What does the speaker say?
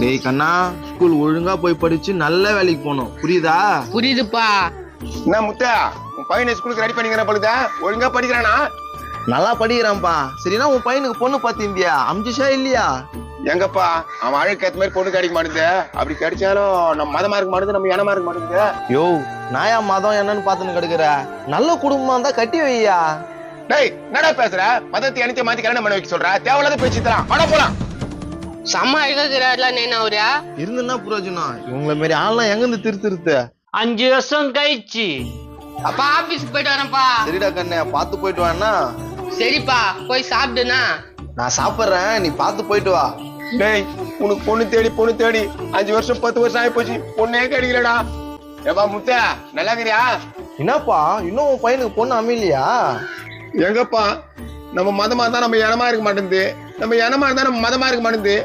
டேய் கண்ணா, ஸ்கூல் ஒழுங்கா போய் படிச்சு நல்ல வேலைக்கு போகணும், புரியுதா? புரியுதுப்பா. என்ன முத்தா, உன் பையனை ஸ்கூலுக்கு ரெடி பண்ணிக்கிற பொழுது ஒழுங்கா படிக்கிறானா? நல்லா படிக்கிறான்ப்பா. சரினா உன் பையனுக்கு பொண்ணு பாத்திருந்தியா? அமிச்சிஷா இல்லையா? எங்கப்பா, அவன் அழகு ஏத்த மாதிரி பொண்ணு கிடைக்க மாட்டேங்குது. அப்படி கிடைச்சாலும் நம்ம மதமா இருக்க மாட்டேங்குது, நம்ம இனமா இருக்க மாட்டேங்குது. யோ, நாயா மதம் என்னன்னு பாத்துன்னு கிடக்குற? நல்ல குடும்பமா இருந்தா கட்டி வையா. டேய், என்னடா பேசுற? மதத்தை அணித்த மாத்தி கல்யாணம் பண்ண வைக்க சொல்ற? தேவையில்லாத பேச்சு தரான். வாடா போலாம். செம்ம அழகாக்குறாருல நேனா அவரு. இருந்துன்னா புரோஜனம். இவங்கள மாரி ஆள்லாம் எங்க இருந்து திருத்து? 5 வருஷம் கழிச்சு. அப்பா ஆபீஸ்க்கு போயிட்டு வரேன்ப்பா. சரிடா கண்ணே, பாத்து போயிட்டு வாண்ணா. சரிப்பா, போய் சாப்பிடுனா. நான் சாப்பிடுறேன், நீ பாத்து போயிட்டு வா. டேய், உனக்கு பொண்ணு தேடி 5 வருஷம் 10 வருஷம் ஆகி போச்சு, பொண்ணே கிடைக்கலடா. ஏப்பா முத்தா, நல்லா இருக்கிறியா? என்னப்பா, இன்னும் உன் பையனுக்கு பொண்ணு அமையலையா? எங்கப்பா, நம்ம மதமா இருந்தா நம்ம இனமா இருக்க மாட்டேங்குது, நம்ம இனமா இருந்தா நம்ம மதமா இருக்க மாட்டேங்குது.